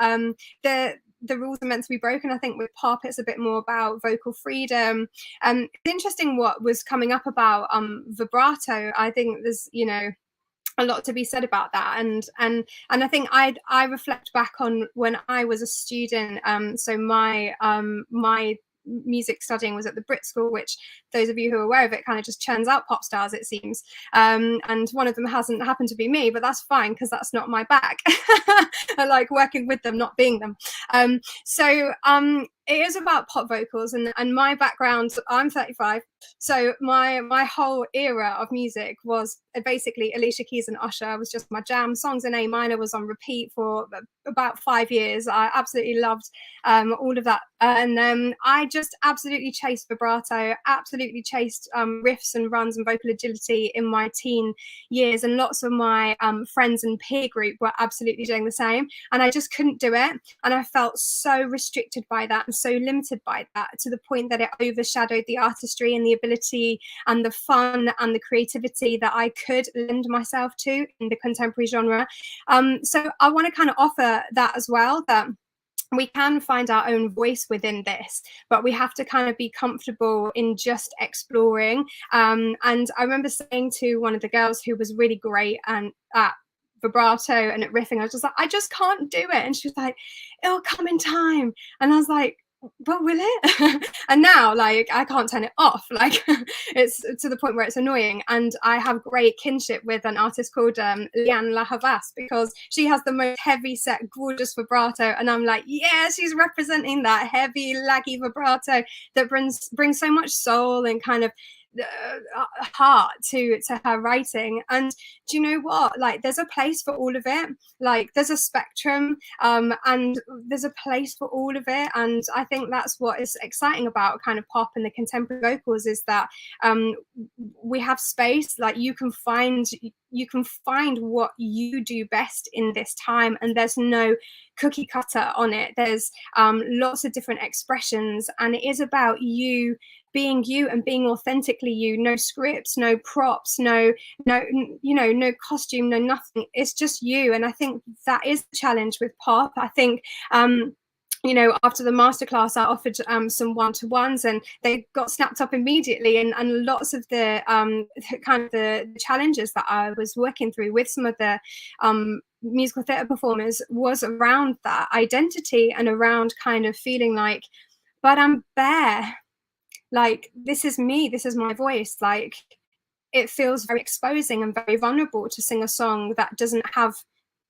The rules are meant to be broken. I think with pop, it's a bit more about vocal freedom. It's interesting what was coming up about vibrato. I think there's, a lot to be said about that. And I think I reflect back on when I was a student. So my music studying was at the Brit School, which those of you who are aware of it kind of just churns out pop stars, it seems. And one of them hasn't happened to be me, but that's fine because that's not my bag. I like working with them, not being them. So it is about pop vocals, and my background, I'm 35, so my whole era of music was basically Alicia Keys and Usher was just my jam. Songs in A minor was on repeat for about 5 years. I absolutely loved all of that, and I just absolutely chased vibrato, absolutely chased riffs and runs and vocal agility in my teen years, and lots of my friends and peer group were absolutely doing the same, and I just couldn't do it, and I felt so restricted by that and so limited by that, to the point that it overshadowed the artistry and the ability and the fun and the creativity that I could lend myself to in the contemporary genre. So I want to kind of offer that as well, that we can find our own voice within this, but we have to kind of be comfortable in just exploring. And I remember saying to one of the girls who was really great at vibrato and at riffing, I was just like, I just can't do it. And she was like, it'll come in time. And I was like, but will it? And now, like, I can't turn it off. Like, it's to the point where it's annoying. And I have great kinship with an artist called Liane La Havas, because she has the most heavy set, gorgeous vibrato, and I'm like, yeah, she's representing that heavy, laggy vibrato that brings so much soul and kind of heart to her writing. And do you know what, like, there's a place for all of it. Like, there's a spectrum, and there's a place for all of it. And I think that's what is exciting about kind of pop and the contemporary vocals, is that we have space. Like, you can find what you do best in this time, and there's no cookie cutter on it. There's lots of different expressions, and it is about you being you and being authentically you. No scripts, no props, no costume, no nothing. It's just you. And I think that is the challenge with pop. I think after the masterclass, I offered some one-to-ones, and they got snapped up immediately. And lots of the kind of the challenges that I was working through with some of the musical theatre performers was around that identity, and around kind of feeling like, but I'm bare. Like, this is me, this is my voice. Like, it feels very exposing and very vulnerable to sing a song that doesn't have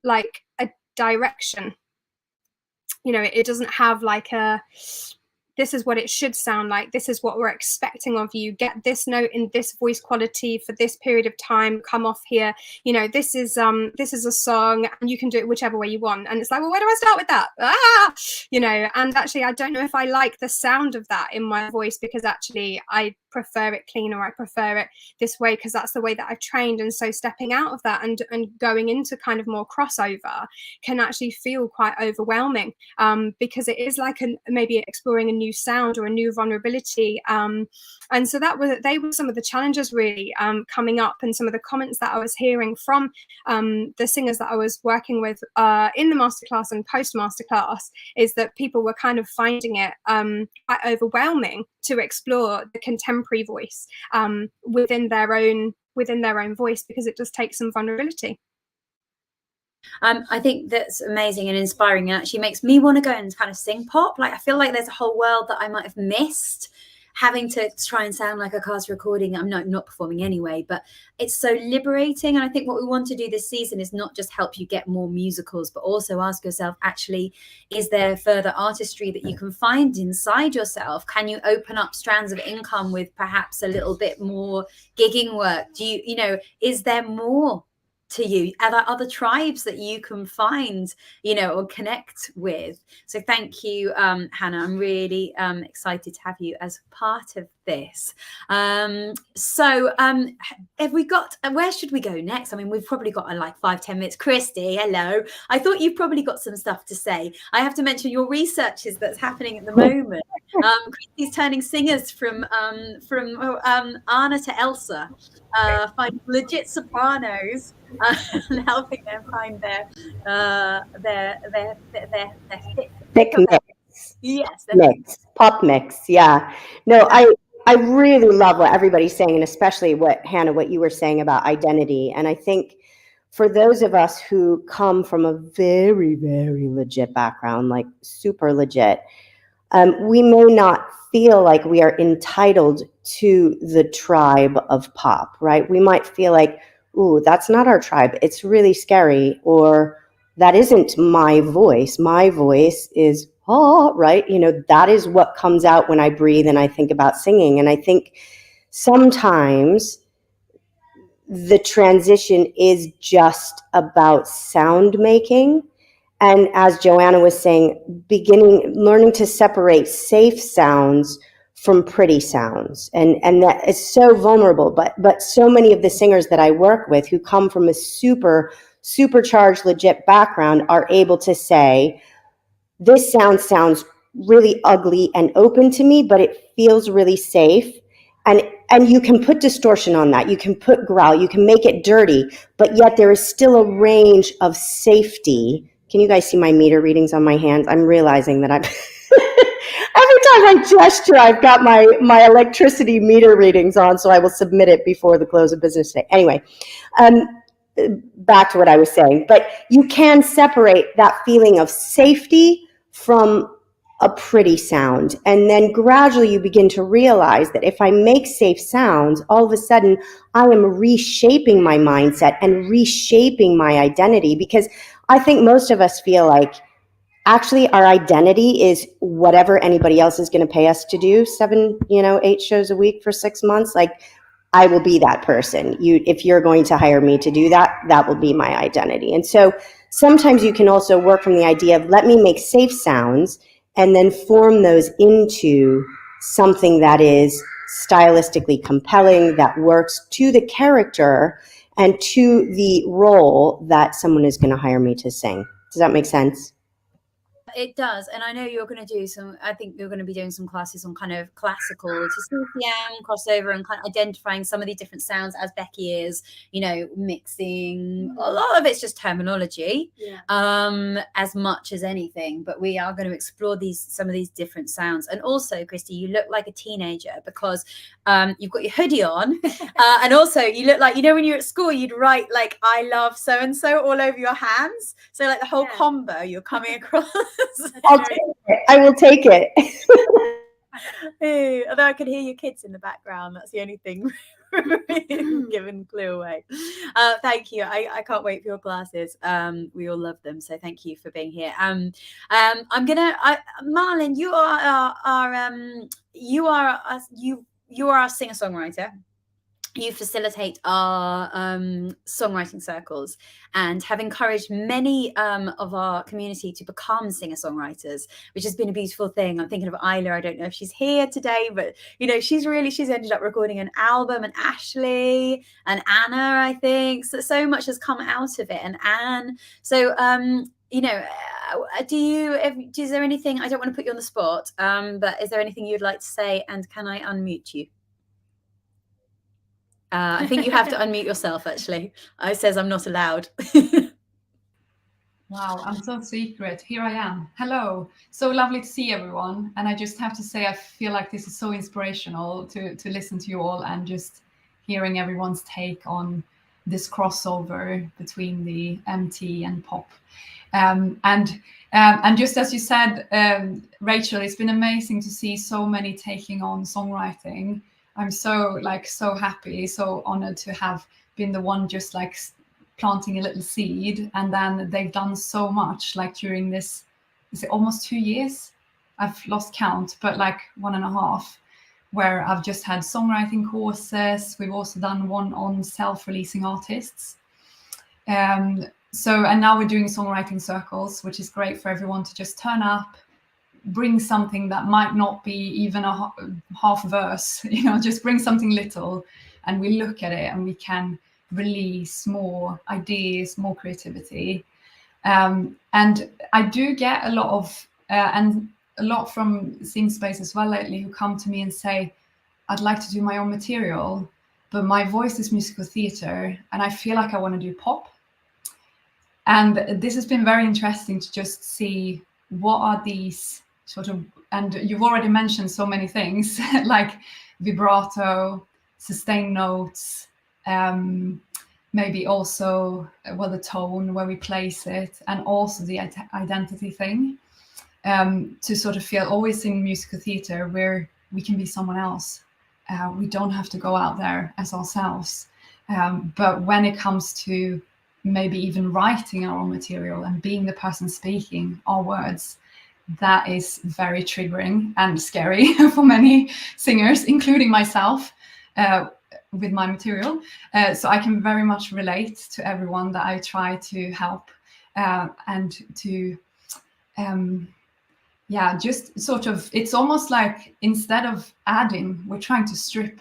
like a direction. It doesn't have like this is what it should sound like, this is what we're expecting of you, get this note in this voice quality for this period of time, come off here, you know, this is a song and you can do it whichever way you want. And it's like, well, where do I start with that? You know, and actually I don't know if I like the sound of that in my voice, because actually I prefer it clean, or I prefer it this way because that's the way that I've trained. And so stepping out of that and going into kind of more crossover can actually feel quite overwhelming, because it is like maybe exploring a new sound or a new vulnerability. And so they were some of the challenges really coming up, and some of the comments that I was hearing from the singers that I was working with in the masterclass and post masterclass, is that people were kind of finding it quite overwhelming to explore the contemporary voice within their own voice, because it does take some vulnerability. I think that's amazing and inspiring, and actually makes me want to go and kind of sing pop. Like, I feel like there's a whole world that I might have missed, having to try and sound like a cast recording. I'm not performing anyway, but it's so liberating. And I think what we want to do this season is not just help you get more musicals, but also ask yourself, actually, is there further artistry that you can find inside yourself? Can you open up strands of income with perhaps a little bit more gigging work? You know, is there more to you? Are there other tribes that you can find, you know, or connect with? So thank you, Hannah. I'm really excited to have you as part of this. So have we got, where should we go next? I mean, we've probably got like 5-10 minutes. Christy, hello. I thought you've probably got some stuff to say. I have to mention your researches that's happening at the moment. Christy's turning singers from Anna to Elsa, finding legit sopranos, and helping them find their thick mix. Yes, mix, pop mix. Yeah. No, I really love what everybody's saying, and especially what Hannah, what you were saying about identity. And I think for those of us who come from a very, very legit background, like super legit, we may not feel like we are entitled to the tribe of pop, right? We might feel like, ooh, that's not our tribe. It's really scary. Or that isn't my voice. My voice is, oh, right? You know, that is what comes out when I breathe and I think about singing. And I think sometimes the transition is just about sound making. And as Joanna was saying, learning to separate safe sounds from pretty sounds. And that is so vulnerable. But so many of the singers that I work with who come from a supercharged, legit background are able to say, this sounds really ugly and open to me, but it feels really safe. And you can put distortion on that. You can put growl, you can make it dirty, but yet there is still a range of safety. Can you guys see my meter readings on my hands? I'm realizing that I'm every time I gesture, I've got my electricity meter readings on, so I will submit it before the close of business today. Anyway, back to what I was saying. But you can separate that feeling of safety from a pretty sound. And then gradually you begin to realize that if I make safe sounds, all of a sudden I am reshaping my mindset and reshaping my identity, because I think most of us feel like actually our identity is whatever anybody else is going to pay us to do, 8 shows a week for 6 months. Like, I will be that person. If you're going to hire me to do that, that will be my identity. And so sometimes you can also work from the idea of, let me make safe sounds and then form those into something that is stylistically compelling, that works to the character and to the role that someone is going to hire me to sing. Does that make sense? It does. And I know you're going to do I think you're going to be doing some classes on kind of classical to CCM crossover, and kind of identifying some of the different sounds, as Becky is, mixing. A lot of it's just terminology, as much as anything. But we are going to explore some of these different sounds. And also, Christy, you look like a teenager because you've got your hoodie on, and also you look like, when you're at school, you'd write like "I love so and so" all over your hands. So like the whole combo, you're coming across. I'll take it. I will take it. Although I can hear your kids in the background. That's the only thing Giving clue away. Thank you. I can't wait for your classes. We all love them, so thank you for being here. I'm gonna, Marlon, you are our singer-songwriter. You facilitate our songwriting circles and have encouraged many of our community to become singer-songwriters, which has been a beautiful thing. I'm thinking of Isla. I don't know if she's here today, but you know, she's ended up recording an album, and Ashley and Anna, I think. So much has come out of it, and Anne. So you know, is there anything, I don't want to put you on the spot, but is there anything you'd like to say, and can I unmute you? I think you have to unmute yourself, actually. It says I'm not allowed. Wow, I'm so secret. Here I am. Hello. So lovely to see everyone. And I just have to say, I feel like this is so inspirational to listen to you all and just hearing everyone's take on this crossover between the MT and pop. And just as you said, Rachel, it's been amazing to see so many taking on songwriting. I'm so happy, so honored to have been the one just like planting a little seed, and then they've done so much like during this, is it almost 2 years? I've lost count, but like 1.5, where I've just had songwriting courses. We've also done one on self-releasing artists. And now we're doing songwriting circles, which is great for everyone to just turn up, bring something that might not be even a half verse, you know, just bring something little, and we look at it and we can release more ideas, more creativity. And I do get a lot of, and a lot from Sing Space as well lately, who come to me and say, I'd like to do my own material, but my voice is musical theatre and I feel like I want to do pop. And this has been very interesting to just see what are these sort of, and you've already mentioned so many things like vibrato, sustained notes, maybe also the tone, where we place it, and also the identity thing, to sort of feel always in musical theatre where we can be someone else. We don't have to go out there as ourselves. But when it comes to maybe even writing our own material and being the person speaking our words, that is very triggering and scary for many singers, including myself, with my material. So I can very much relate to everyone that I try to help, and to, just sort of, it's almost like instead of adding, we're trying to strip.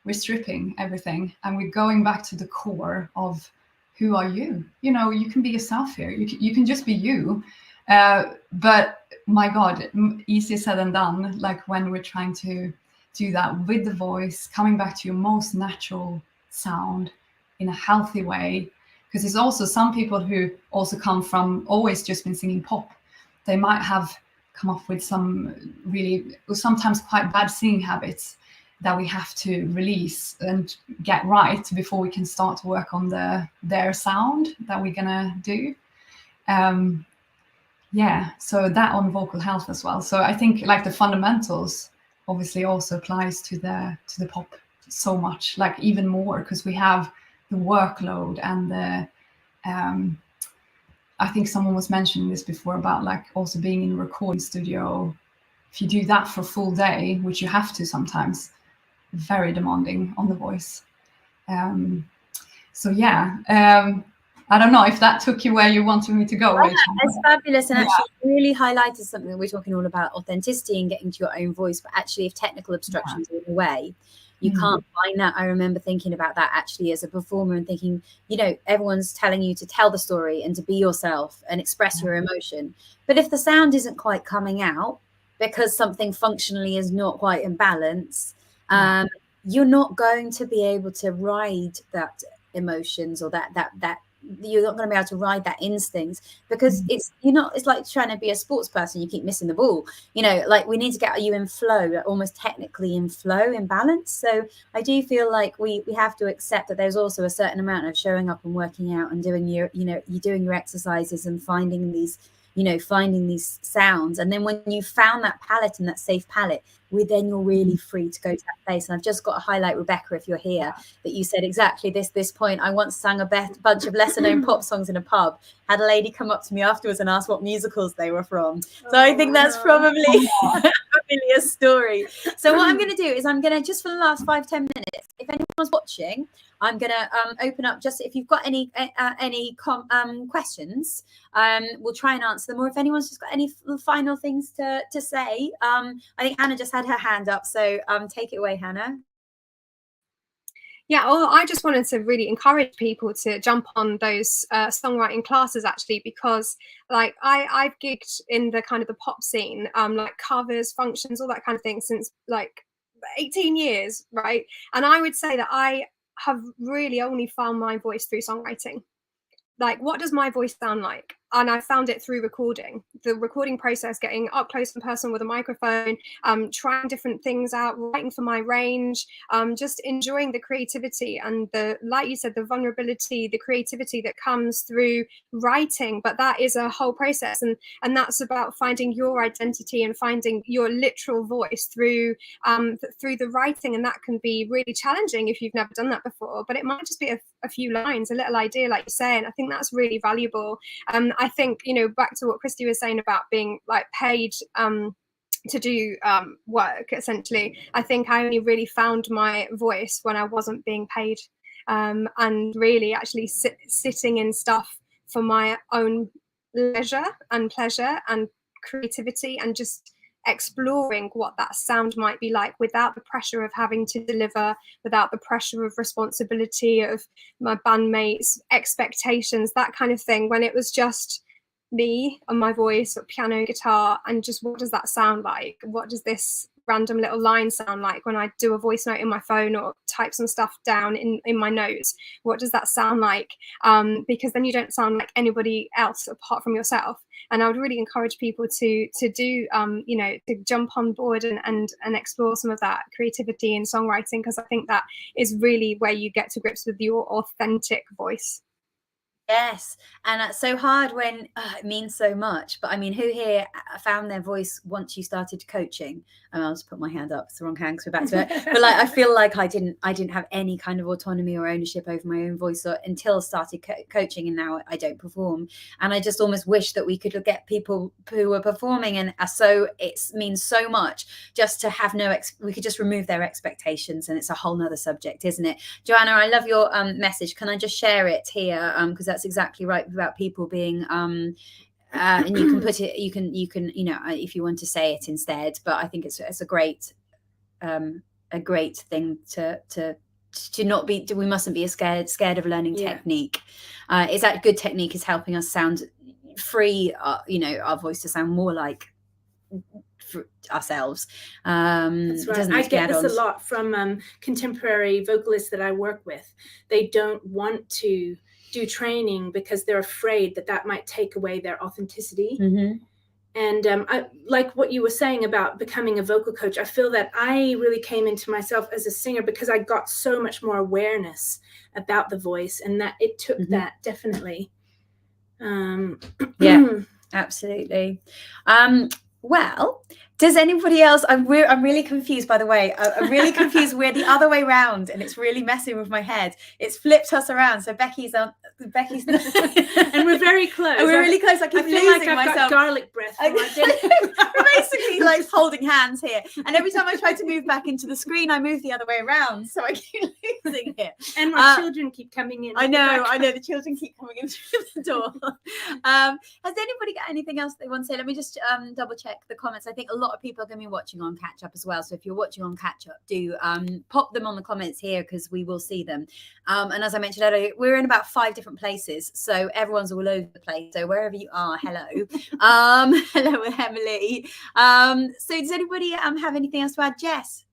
We're stripping everything and we're going back to the core of who are you? You know, you can be yourself here. You can just be you. But my God, easier said than done. Like when we're trying to do that with the voice, coming back to your most natural sound in a healthy way. Because there's also some people who also come from always just been singing pop. They might have come up with some really, sometimes quite bad singing habits that we have to release and get right before we can start to work on their sound that we're gonna do. So that on vocal health as well. So I think like the fundamentals obviously also applies to the pop so much, like even more, because we have the workload and the I think someone was mentioning this before about like also being in a recording studio. If you do that for a full day, which you have to sometimes, very demanding on the voice. I don't know if that took you where you wanted me to go, Rachel. It's fabulous, and actually really highlighted something. We're talking all about authenticity and getting to your own voice, but actually if technical obstructions are in the way, you can't find that. I remember thinking about that actually as a performer and thinking, you know, everyone's telling you to tell the story and to be yourself and express your emotion. But if the sound isn't quite coming out because something functionally is not quite in balance, you're not going to be able to ride that emotions or that you're not going to be able to ride that instinct, because it's like trying to be a sports person, you keep missing the ball, you know, like we need to get you in flow, almost technically in flow, in balance. So I do feel like we have to accept that there's also a certain amount of showing up and working out and doing your, you know, you're doing your exercises and finding these you know, finding these sounds. And then when you found that palette and that safe palette, then you're really free to go to that place. And I've just got to highlight, Rebecca, if you're here, that you said exactly this point. I once sang a bunch of lesser known pop songs in a pub, had a lady come up to me afterwards and ask what musicals they were from. So I think that's probably a familiar story. So what I'm going to do is I'm going to, just for the last 5-10 minutes, if anyone's watching, I'm going to open up, just if you've got any questions, we'll try and answer them. Or if anyone's just got any final things to say, I think Hannah just had her hand up. So take it away, Hannah. Yeah, well, I just wanted to really encourage people to jump on those songwriting classes, actually, because like I've gigged in the kind of the pop scene, like covers, functions, all that kind of thing since like 18 years, right? And I would say that I have really only found my voice through songwriting. Like, what does my voice sound like? And I found it through recording. The recording process, getting up close and personal with a microphone, trying different things out, writing for my range, just enjoying the creativity and the, like you said, the vulnerability, the creativity that comes through writing. But that is a whole process, and that's about finding your identity and finding your literal voice through the writing. And that can be really challenging if you've never done that before. But it might just be a few lines, a little idea, like you say, and I think that's really valuable. I think, you know, back to what Christy was saying about being like paid to do work, essentially, I think I only really found my voice when I wasn't being paid, and really actually sitting in stuff for my own leisure and pleasure and creativity, and just exploring what that sound might be like without the pressure of having to deliver, without the pressure of responsibility of my bandmates' expectations, that kind of thing, when it was just me and my voice or piano, guitar, and just what does that sound like? What does this random little line sound like when I do a voice note in my phone or type some stuff down in my notes? What does that sound like? Because then you don't sound like anybody else apart from yourself. And I would really encourage people to do, you know, to jump on board and explore some of that creativity in songwriting, because I think that is really where you get to grips with your authentic voice. Yes, and that's so hard when it means so much. But I mean, who here found their voice once you started coaching? And I'll just put my hand up. It's the wrong hand because we're back to it. But like, I feel like I didn't have any kind of autonomy or ownership over my own voice until I started coaching, and now I don't perform. And I just almost wish that we could get people who are performing, and so it means so much just to have we could just remove their expectations, and it's a whole nother subject, isn't it? Joanna, I love your message. Can I just share it here? Because that's exactly right about people being and you can put it, you can you know, if you want to say it instead, but I think it's a great thing to not be, we mustn't be scared of learning technique. Is that good technique is helping us sound free, you know, our voice to sound more like ourselves. That's right. I get this a lot from contemporary vocalists that I work with. They don't want to do training because they're afraid that might take away their authenticity. And I like what you were saying about becoming a vocal coach. I feel that I really came into myself as a singer because I got so much more awareness about the voice, and that it took that, definitely. Yeah, absolutely. Well, does anybody else? I'm really confused, by the way. I'm really confused. We're the other way round, and it's really messing with my head. It's flipped us around. So Becky's and we're very close. And we're really close. I keep losing like I've myself. Got garlic breath. We're basically like holding hands here. And every time I try to move back into the screen, I move the other way around. So I keep losing it. And my children keep coming in. I know. The children keep coming in through the door. Has anybody got anything else they want to say? Let me just double check the comments. I think a lot of people are going to be watching on catch up as well. So if you're watching on catch up, do pop them on the comments here, because we will see them. And as I mentioned earlier, we're in about 5 different places, so everyone's all over the place. So wherever you are, hello. Hello, Emily. So does anybody have anything else to add? Jess,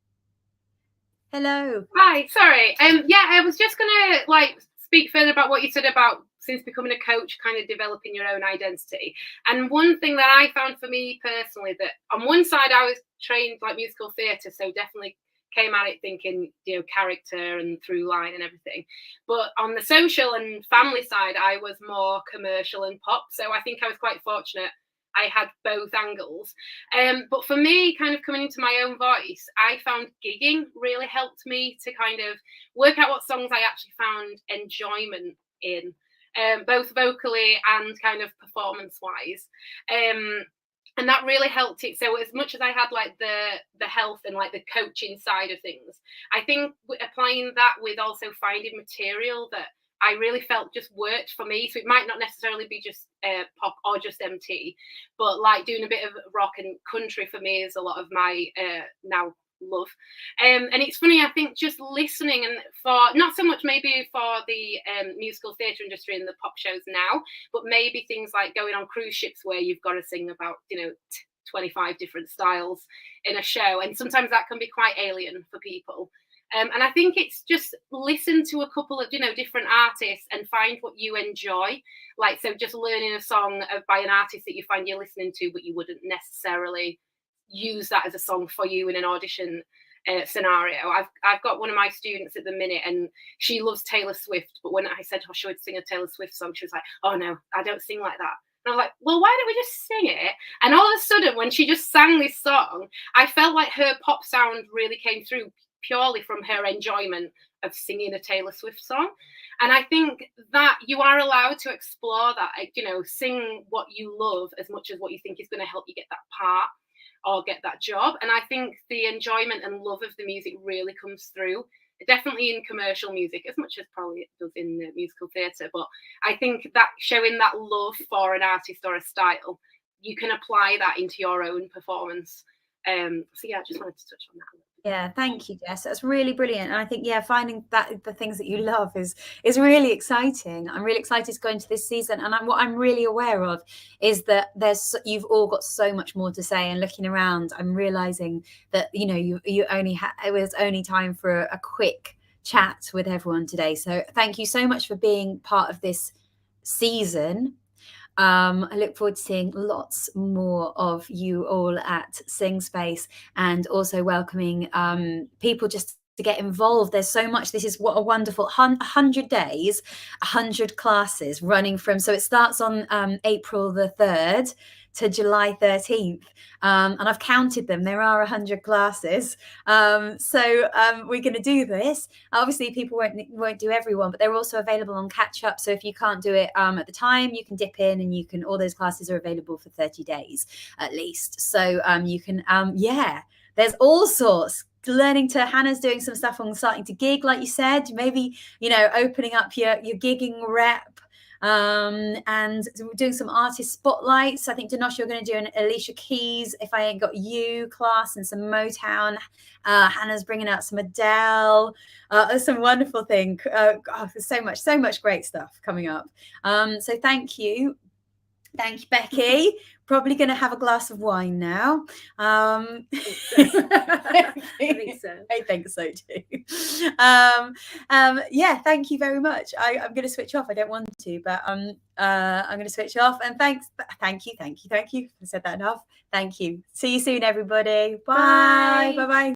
hello. Hi, sorry. Yeah, I was just gonna speak further about what you said about, since becoming a coach, kind of developing your own identity. And one thing that I found for me personally, that on one side I was trained like musical theatre, so definitely came at it thinking, you know, character and through line and everything. But on the social and family side, I was more commercial and pop. So I think I was quite fortunate I had both angles. But for me, kind of coming into my own voice, I found gigging really helped me to kind of work out what songs I actually found enjoyment in, both vocally and kind of performance-wise. And that really helped it. So as much as I had like the health and like the coaching side of things, I think applying that with also finding material that I really felt just worked for me. So it might not necessarily be just pop or just MT, but like doing a bit of rock and country for me is a lot of my now love. And it's funny, I think just listening, and for not so much maybe for the musical theatre industry and the pop shows now, but maybe things like going on cruise ships where you've got to sing about 25 different styles in a show, and sometimes that can be quite alien for people. And I think it's just listen to a couple of different artists and find what you enjoy. Like, so just learning a song by an artist that you find you're listening to, but you wouldn't necessarily use that as a song for you in an audition scenario. I've got one of my students at the minute, and she loves Taylor Swift, but when I said, she would sing a Taylor Swift song, she was like, oh no, I don't sing like that. And I was like, well, why don't we just sing it? And all of a sudden, when she just sang this song, I felt like her pop sound really came through purely from her enjoyment of singing a Taylor Swift song. And I think that you are allowed to explore that, sing what you love as much as what you think is going to help you get that part or get that job. And I think the enjoyment and love of the music really comes through, definitely in commercial music, as much as probably it does in the musical theatre. But I think that showing that love for an artist or a style, you can apply that into your own performance. So yeah, I just wanted to touch on that. Yeah, thank you, Jess. That's really brilliant. And I think, finding that the things that you love is really exciting. I'm really excited to go into this season. And what I'm really aware of is that you've all got so much more to say. And looking around, I'm realizing that you only it was only time for a quick chat with everyone today. So thank you so much for being part of this season. I look forward to seeing lots more of you all at Sing Space, and also welcoming people just to get involved. There's so much. This is what a wonderful 100 days, 100 classes running from. So it starts on April the 3rd to July 13th. And I've counted them. There are 100 classes. So we're going to do this. Obviously, people won't do everyone, but they're also available on catch up. So if you can't do it at the time, you can dip in, and all those classes are available for 30 days at least. So you can, there's all sorts. Hannah's doing some stuff on starting to gig, like you said, maybe, opening up your gigging rep. And doing some artist spotlights. I think, Dinesh, you're going to do an Alicia Keys, If I Ain't Got You class, and some Motown. Hannah's bringing out some Adele. There's some wonderful thing. There's so much great stuff coming up. So thank you. Thank you, Becky. Probably going to have a glass of wine now. I think so. I think so too. Thank you very much. I'm going to switch off. I don't want to, but I'm going to switch off. And thank you. I said that enough. Thank you. See you soon, everybody. Bye. Bye. Bye.